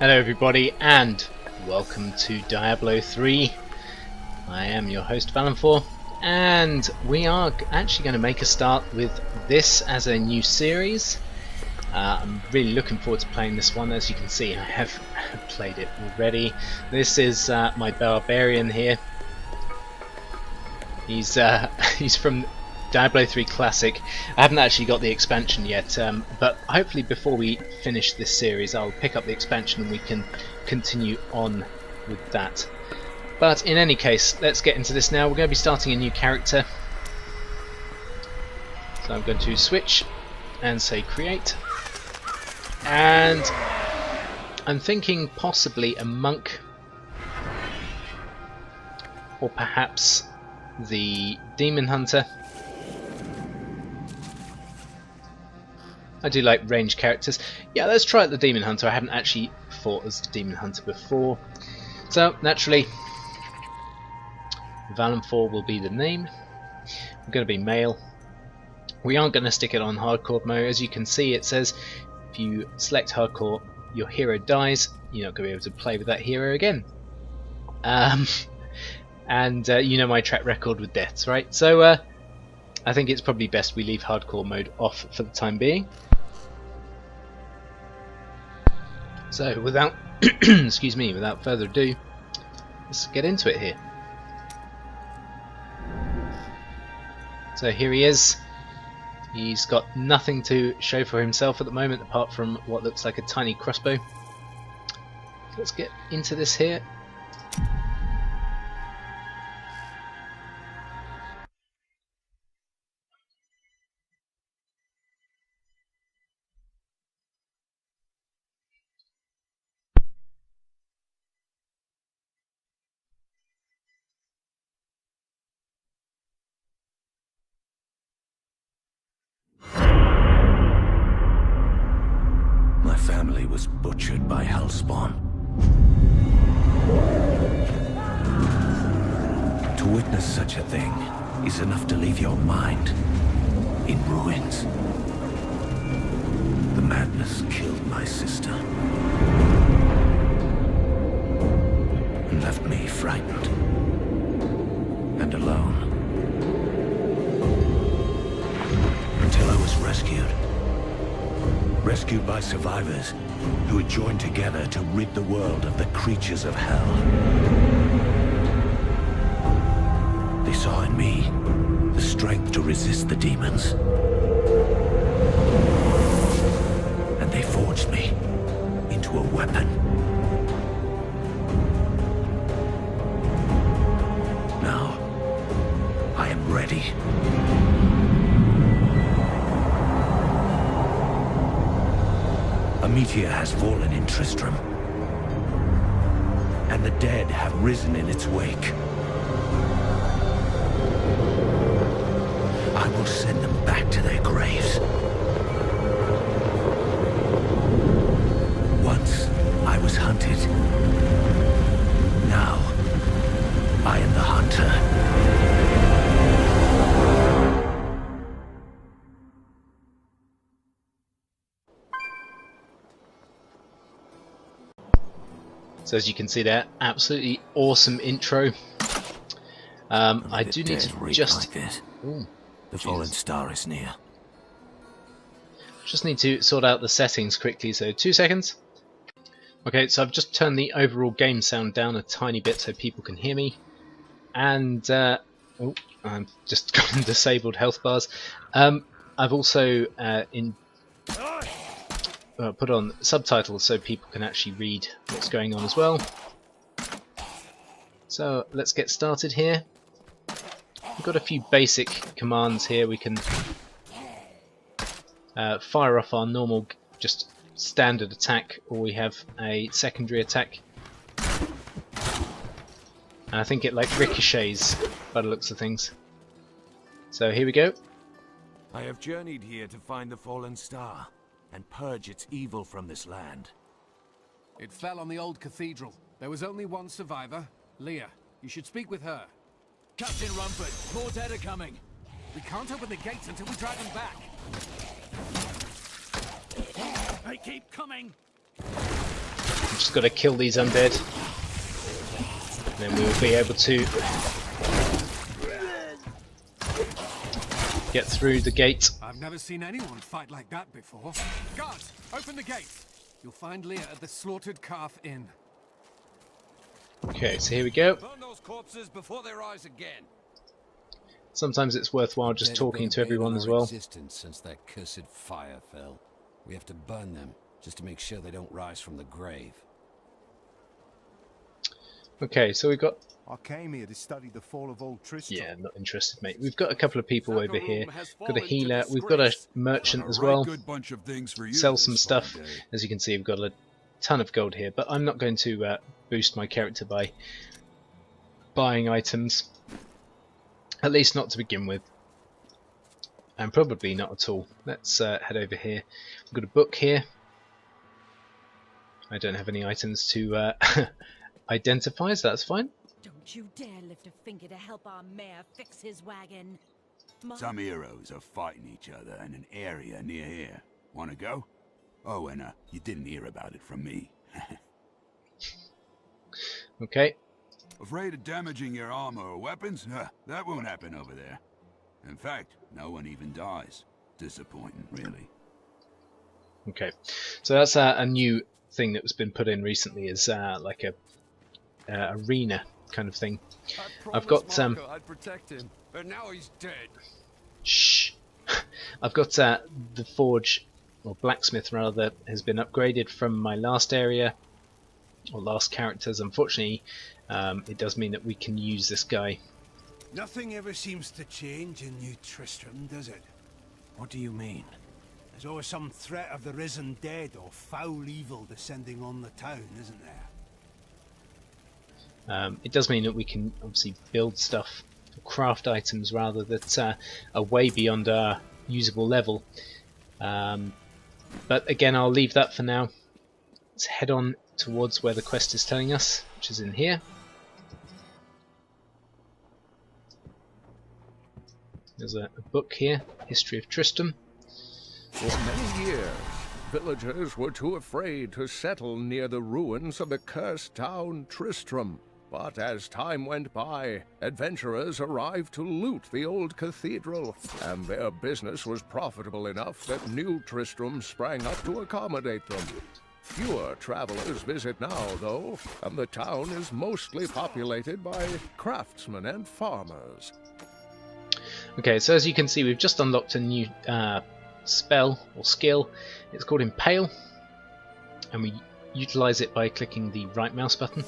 Hello everybody and welcome to Diablo 3. I am your host Valenfor, and we are actually going to make a start with this as a new series. I'm really looking forward to playing this one. As you can see, I have played it already. This is my barbarian here. He's from Diablo 3 Classic. I haven't actually got the expansion yet, but hopefully before we finish this series I'll pick up the expansion and we can continue on with that. But in any case, let's get into this now. We're going to be starting a new character. So I'm going to switch and say create. And I'm thinking possibly a monk, or perhaps the demon hunter. I do like ranged characters. Yeah, let's try out the Demon Hunter. I haven't actually fought as the Demon Hunter before. So, naturally, Valenfor will be the name. I'm going to be male. We aren't going to stick it on hardcore mode. As you can see, it says if you select hardcore, your hero dies. You're not going to be able to play with that hero again. You know my track record with deaths, right? So, I think it's probably best we leave hardcore mode off for the time being. So without excuse me, without further ado, let's get into it here. So here he is. He's got nothing to show for himself at the moment apart from what looks like a tiny crossbow. Let's get into this here. My family was butchered by Hellspawn. To witness such a thing is enough to leave your mind in ruins. The madness killed my sister and left me frightened and alone until I was rescued. Rescued by survivors who had joined together to rid the world of the creatures of hell. They saw in me the strength to resist the demons. And they forged me into a weapon. Now, I am ready. A meteor has fallen in Tristram, and the dead have risen in its wake. I will send them back to their graves. Once I was hunted. Now I am the hunter. So as you can see there, absolutely awesome intro. I do need to just... Ooh, the fallen star is near. Just need to sort out the settings quickly, so 2 seconds. Okay, so I've just turned the overall game sound down a tiny bit so people can hear me. And, oh, I've just gotten disabled health bars. I've also put on subtitles so people can actually read what's going on as well. So let's get started here. We've got a few basic commands here. We can fire off our normal, just standard attack, or we have a secondary attack. And I think it like ricochets by the looks of things. So here we go. I have journeyed here to find the fallen star and purge its evil from this land. It fell on the old cathedral. There was only one survivor, Leah. You should speak with her. Captain Rumford, more dead are coming. We can't open the gates until we drive them back. They keep coming. just got to kill these undead. And then we will be able to get through the gate. I've never seen anyone fight like that before. Guards, open the gate. You'll find Leah at the Slaughtered Calf Inn. Okay, so here we go. Burn those corpses before they rise again. Sometimes it's worthwhile just talking to everyone as well. Existence since that cursed fire fell. We have to burn them just to make sure they don't rise from the grave. Okay, so we've got... I came here to study the fall of old Tristram. Yeah, not interested, mate. We've got a couple of people over here. Got a healer. We've got a merchant as well. Sell some stuff. As you can see, we've got a ton of gold here. But I'm not going to boost my character by buying items. At least not to begin with. And probably not at all. Let's head over here. We've got a book here. I don't have any items to identify, so that's fine. Don't you dare lift a finger to help our mayor fix his wagon. Some heroes are fighting each other in an area near here. Wanna go? Oh, and you didn't hear about it from me. Okay. Afraid of damaging your armor or weapons? That won't happen over there. In fact, no one even dies. Disappointing, really. Okay. So that's a new thing that was been put in recently, is like a arena kind of thing. I've got I'd protect him, but now he's dead. Shh. I've got the forge, or blacksmith rather, has been upgraded from my last area, or last characters. Unfortunately, it does mean that we can use this guy. Nothing ever seems to change in New Tristram, does it? What do you mean? There's always some threat of the risen dead or foul evil descending on the town, isn't there? It does mean that we can obviously build stuff, craft items rather, that are way beyond our usable level. But again, I'll leave that for now. Let's head on towards where the quest is telling us, which is in here. There's a book here, History of Tristram. For many years, villagers were too afraid to settle near the ruins of the cursed town Tristram. But as time went by, adventurers arrived to loot the old cathedral, and their business was profitable enough that new Tristram sprang up to accommodate them. Fewer travelers visit now, though, and the town is mostly populated by craftsmen and farmers. Okay, so as you can see, we've just unlocked a new spell or skill. It's called Impale, and we utilize it by clicking the right mouse button.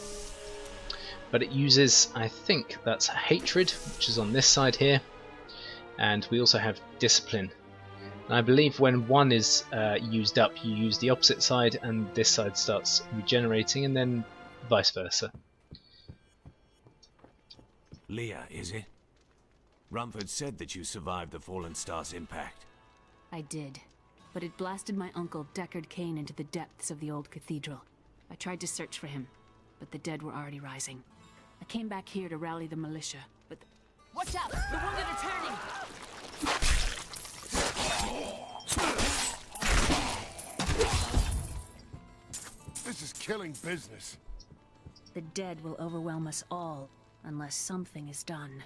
But it uses, I think that's Hatred, which is on this side here, and we also have Discipline. And I believe when one is used up, you use the opposite side, and this side starts regenerating, and then vice versa. Leah, is it? Rumford said that you survived the Fallen Star's impact. I did, but it blasted my uncle Deckard Cain into the depths of the old cathedral. I tried to search for him, but the dead were already rising. I came back here to rally the militia, but... Watch out! The wounded are turning! This is killing business. The dead will overwhelm us all, unless something is done.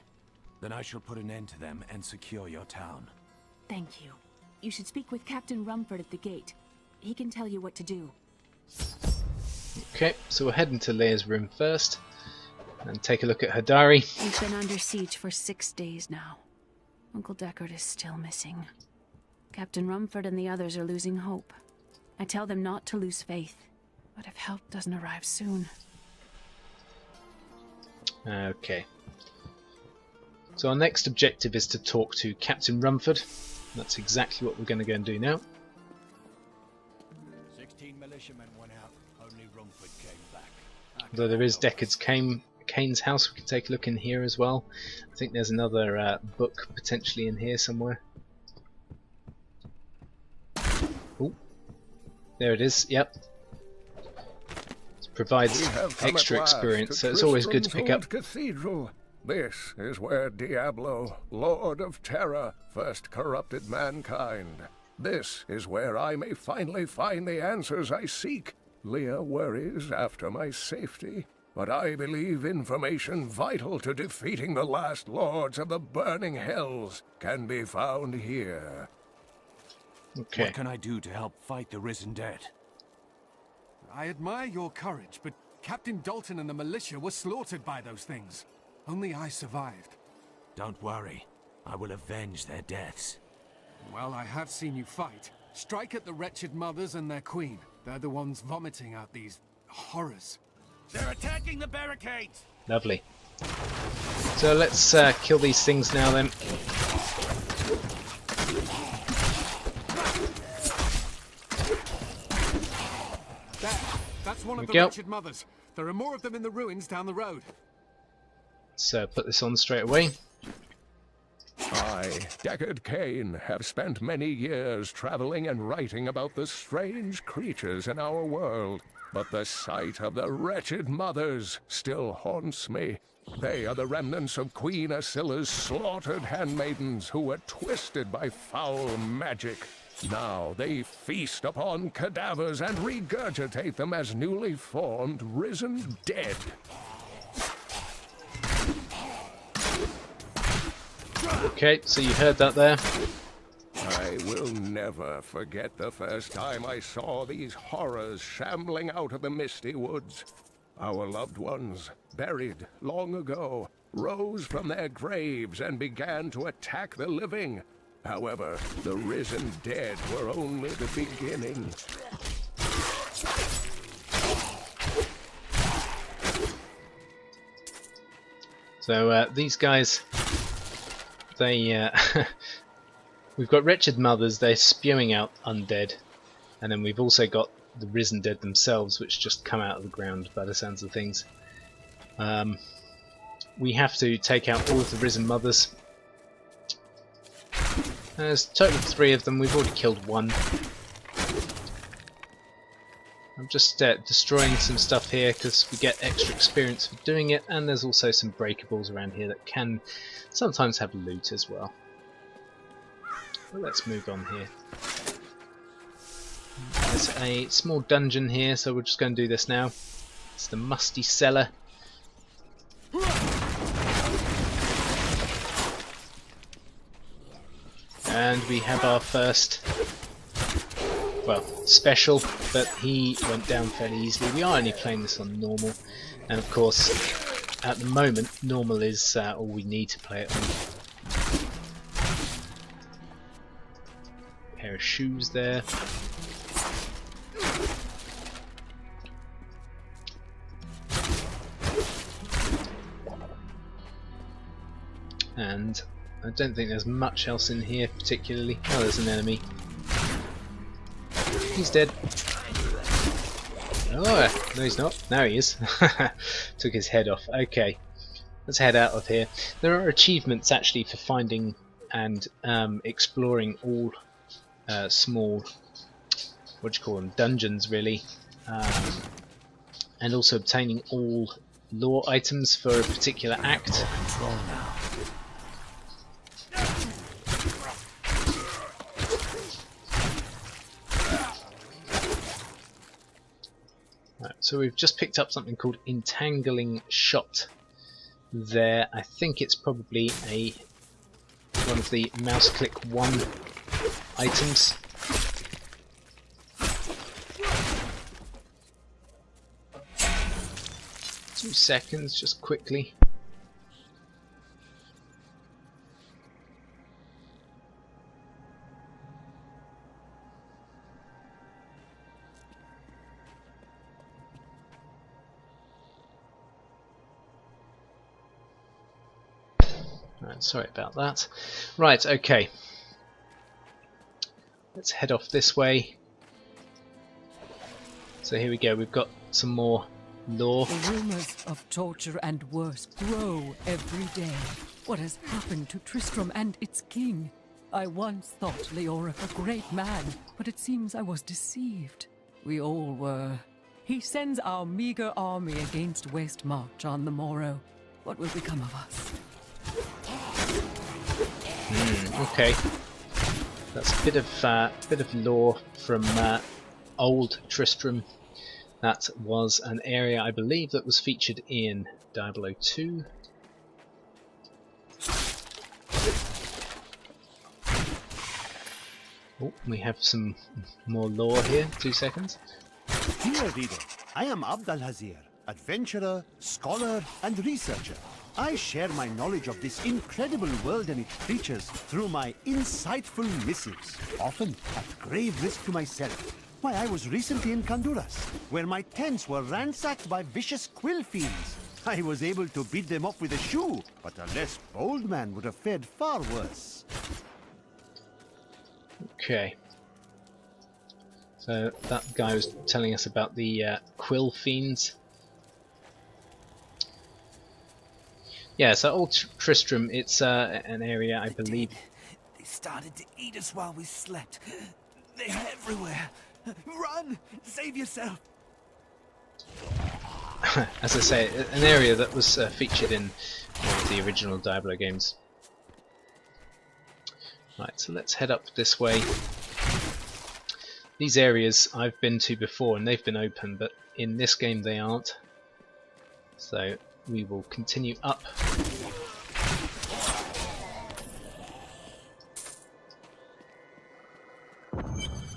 Then I shall put an end to them and secure your town. Thank you. You should speak with Captain Rumford at the gate. He can tell you what to do. Okay, so we'll head into Leah's room first and take a look at her diary. We've been under siege for 6 days now. Uncle Deckard is still missing. Captain Rumford and the others are losing hope. I tell them not to lose faith, but if help doesn't arrive soon... Okay. So our next objective is to talk to Captain Rumford. That's exactly what we're going to go and do now. 16 militiamen went out. Only Rumford came back. Although there is Deckard's Cain's house, we can take a look in here as well. I think there's another book potentially in here somewhere. Oh, there it is. Yep. It provides extra experience, so it's always good to pick up. Cathedral. This is where Diablo, Lord of Terror, first corrupted mankind. This is where I may finally find the answers I seek. Leah worries after my safety, but I believe information vital to defeating the last lords of the burning hells can be found here. Okay. What can I do to help fight the risen dead? I admire your courage, but Captain Dalton and the militia were slaughtered by those things. Only I survived. Don't worry. I will avenge their deaths. Well, I have seen you fight. Strike at the wretched mothers and their queen. They're the ones vomiting out these horrors. They're attacking the barricades! Lovely. So let's kill these things now then. That's one of the go. wretched mothers. There are more of them in the ruins down the road. So put this on straight away. I, Deckard Cain, have spent many years traveling and writing about the strange creatures in our world. But the sight of the wretched mothers still haunts me. They are the remnants of Queen Asilla's slaughtered handmaidens who were twisted by foul magic. Now they feast upon cadavers and regurgitate them as newly formed risen dead. Okay, so you heard that there. I will never forget the first time I saw these horrors shambling out of the misty woods. Our loved ones, buried long ago, rose from their graves and began to attack the living. However, the risen dead were only the beginning. So these guys, they we've got wretched mothers, they're spewing out undead, and then we've also got the risen dead themselves, which just come out of the ground by the sounds of things. We have to take out all of the risen mothers. There's a total of 3 of them. We've already killed 1. I'm just destroying some stuff here because we get extra experience for doing it, and there's also some breakables around here that can sometimes have loot as well. But let's move on here. There's a small dungeon here, so we're just going to do this now. It's the Musty Cellar. And we have our first, well, special, but he went down fairly easily. We are only playing this on normal, and of course, at the moment, normal is all we need to play it on. Pair of shoes there. And I don't think there's much else in here particularly. Oh, there's an enemy. He's dead. Oh, no he's not. Now he is. Took his head off. Okay, let's head out of here. There are achievements actually for finding and exploring all small, what do you call them, dungeons really, and also obtaining all lore items for a particular act. So we've just picked up something called Entangling Shot there. I think it's probably one of the mouse click 1 items. Two seconds, just quickly. Right, sorry about that. Right, okay. Let's head off this way. So here we go, we've got some more lore. The rumors of torture and worse grow every day. What has happened to Tristram and its king? I once thought Leoric a great man, but it seems I was deceived. We all were. He sends our meager army against Westmarch on the morrow. What will become of us? Okay, that's a bit of lore from old Tristram. That was an area, I believe, that was featured in Diablo 2. Oh, we have some more lore here. 2 seconds. Dear reader, I am Abdalhazir, adventurer, scholar, and researcher. I share my knowledge of this incredible world and its creatures through my insightful missives, often at grave risk to myself. Why, I was recently in Honduras, where my tents were ransacked by vicious quill fiends. I was able to beat them off with a shoe, but a less bold man would have fared far worse. Okay. So that guy was telling us about the quill fiends. Yeah, so Old Tristram, it's an area, I believe. They started to eat us while we slept. They're everywhere. Run! Save yourself! As I say, an area that was featured in one of the original Diablo games. Right, so let's head up this way. These areas I've been to before and they've been open, but in this game they aren't. So we will continue up.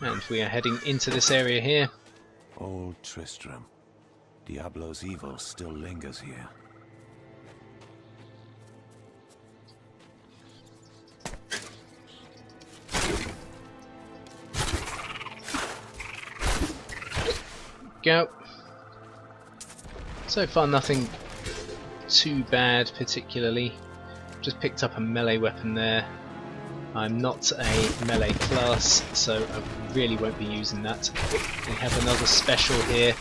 And we are heading into this area here. Old Tristram. Diablo's evil still lingers here. Go. So far nothing too bad particularly. Just picked up a melee weapon there. I'm not a melee class, so I really won't be using that. We have another special here.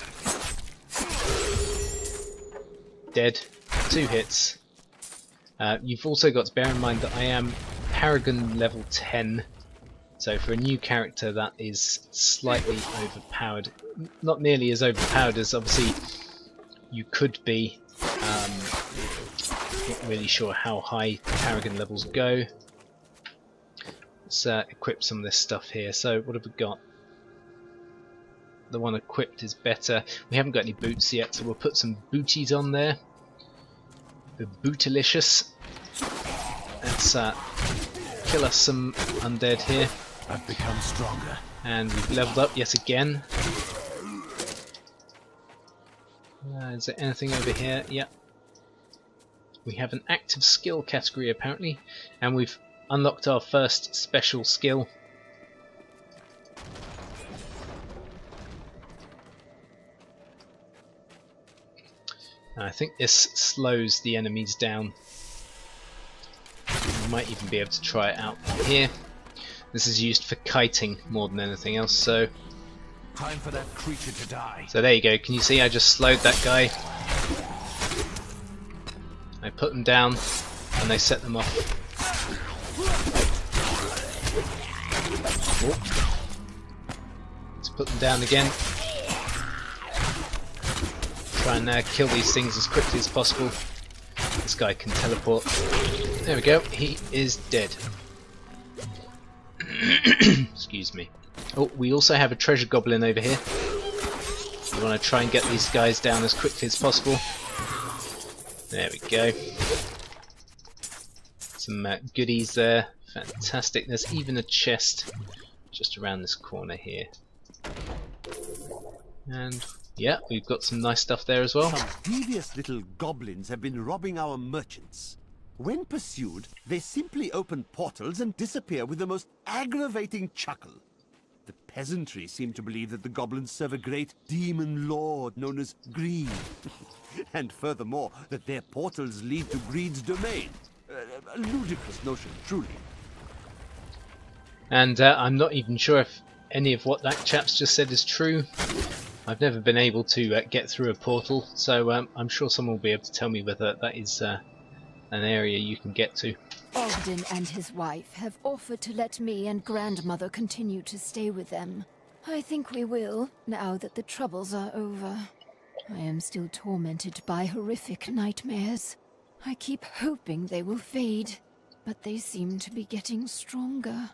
Dead. 2 hits. You've also got to bear in mind that I am Paragon level 10. So for a new character that is slightly overpowered. Not nearly as overpowered as obviously you could be. Not really sure how high Paragon levels go. Let's equip some of this stuff here. So what have we got? The one equipped is better. We haven't got any boots yet, so we'll put some booties on there. The Bootalicious. Let's kill us some undead here. I've become stronger. And we've leveled up yet again. Is there anything over here? Yep. We have an active skill category apparently, and we've unlocked our first special skill. I think this slows the enemies down. You might even be able to try it out here. This is used for kiting more than anything else, so... Time for that creature to die. So there you go, can you see I just slowed that guy? I put them down and they set them off. Oh. Let's put them down again. Try and kill these things as quickly as possible. This guy can teleport. There we go, he is dead. Excuse me. Oh, we also have a treasure goblin over here. We want to try and get these guys down as quickly as possible. There we go. Some goodies there. Fantastic. There's even a chest just around this corner here. And yeah, we've got some nice stuff there as well. Some devious little goblins have been robbing our merchants. When pursued, they simply open portals and disappear with the most aggravating chuckle. The peasantry seem to believe that the goblins serve a great demon lord known as Greed. And furthermore, that their portals lead to Greed's domain. A ludicrous notion, truly. And I'm not even sure if any of what that chap's just said is true. I've never been able to get through a portal, so I'm sure someone will be able to tell me whether that is an area you can get to. Ogden and his wife have offered to let me and grandmother continue to stay with them. I think we will, now that the troubles are over. I am still tormented by horrific nightmares. I keep hoping they will fade, but they seem to be getting stronger.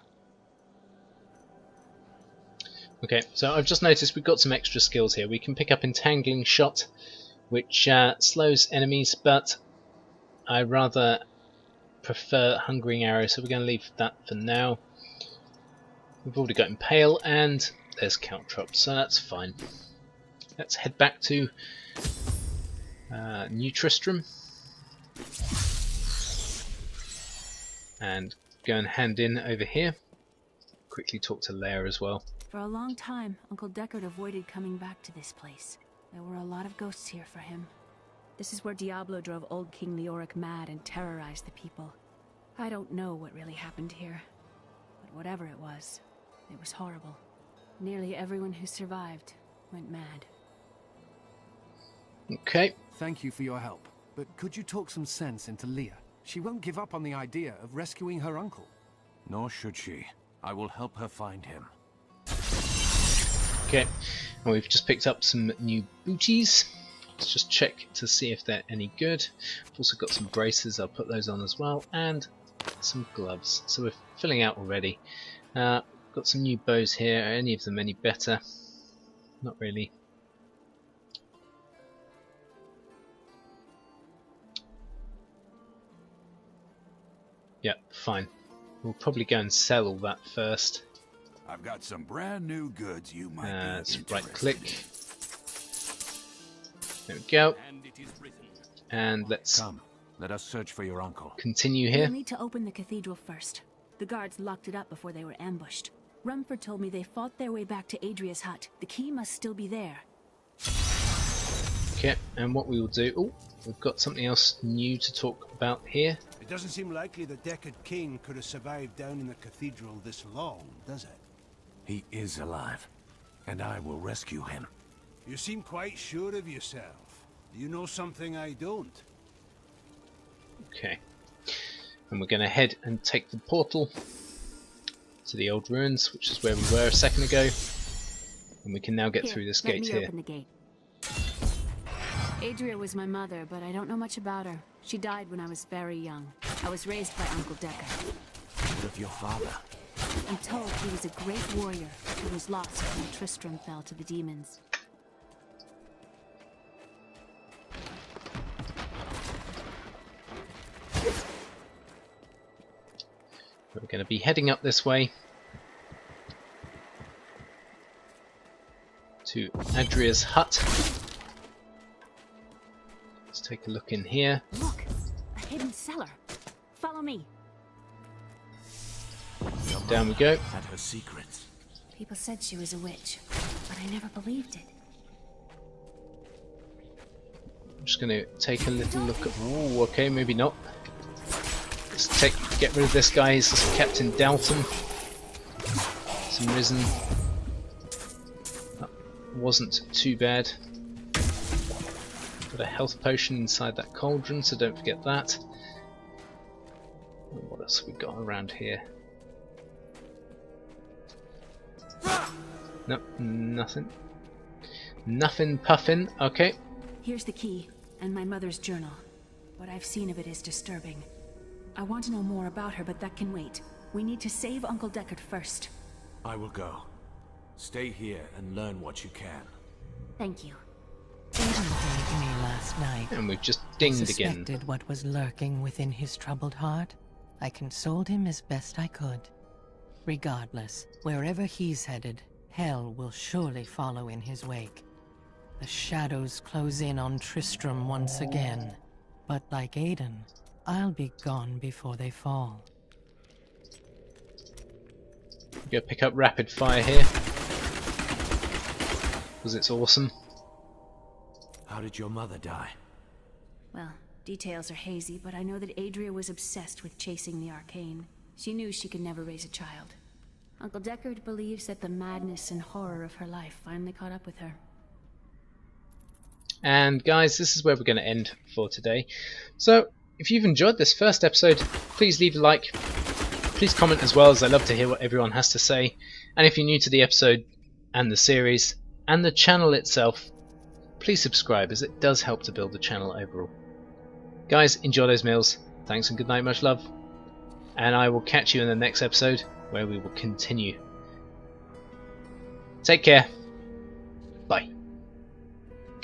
Okay, so I've just noticed we've got some extra skills here. We can pick up Entangling Shot, which slows enemies, but I rather prefer Hungering Arrow, so we're going to leave that for now. We've already got Impale, and there's Caltrop, so that's fine. Let's head back to New Tristram and go and hand in over here. Quickly talk to Leia as well. For a long time, Uncle Deckard avoided coming back to this place. There were a lot of ghosts here for him. This is where Diablo drove old King Leoric mad and terrorized the people. I don't know what really happened here, but whatever it was horrible. Nearly everyone who survived went mad. Okay. Thank you for your help, but could you talk some sense into Leah? She won't give up on the idea of rescuing her uncle. Nor should she. I will help her find him. Okay, and we've just picked up some new booties. Let's just check to see if they're any good. I've also got some braces, I'll put those on as well, and some gloves. So we're filling out already. Got some new bows here. Are any of them any better? Not really. Yep, fine. We'll probably go and sell all that first. I've got some brand new goods you might be let's interested right click. in. There we go. And let's Come, let us search for your uncle. continue here. We'll need to open the cathedral first. The guards locked it up before they were ambushed. Rumford told me they fought their way back to ADRIA'S hut. The key must still be there. Okay, and what we will do... Oh, we've got something else new to talk about here. It doesn't seem likely the Deckard King could have survived down in the cathedral this long, does it? He is alive, and I will rescue him. You seem quite sure of yourself. Do you know something I don't? Okay, and we're going to head and take the portal to the old ruins, which is where we were a second ago, and we can now get through this gate here. Open the gate. Adria was my mother, but I don't know much about her. She died when I was very young. I was raised by Uncle Deckard. What of your father? I'm told he was a great warrior who was lost when Tristram fell to the demons. We're going to be heading up this way to ADRIA'S hut. Let's take a look in here. Look! A hidden cellar! Follow me! Down we go. Had her secrets. People said she was a witch, but I never believed it. I'm just going to take a little look at... Oh, okay, maybe not. Let's get rid of this guy. He's Captain Dalton. Some risen. That wasn't too bad. Got a health potion inside that cauldron, so don't forget that. What else have we got around here? Nope, nothing. Nothing puffin. Okay. Here's the key, and my mother's journal. What I've seen of it is disturbing. I want to know more about her, but that can wait. We need to save Uncle Deckard first. I will go. Stay here and learn what you can. Thank you. Aiden came to me last night. And we've just dinged Suspected again. what was lurking within his troubled heart. I consoled him as best I could. Regardless, wherever he's headed, hell will surely follow in his wake. The shadows close in on Tristram once again. But like Aiden, I'll be gone before they fall. Go pick up rapid fire here, because it's awesome. How did your mother die? Well, details are hazy, but I know that Adria was obsessed with chasing the arcane. She knew she could never raise a child. Uncle Deckard believes that the madness and horror of her life finally caught up with her. And guys, this is where we're going to end for today. So, if you've enjoyed this first episode, please leave a like. Please comment as well, as I love to hear what everyone has to say. And if you're new to the episode and the series and the channel itself, please subscribe, as it does help to build the channel overall. Guys, enjoy those meals. Thanks and good night, much love. And I will catch you in the next episode, where we will continue. Take care.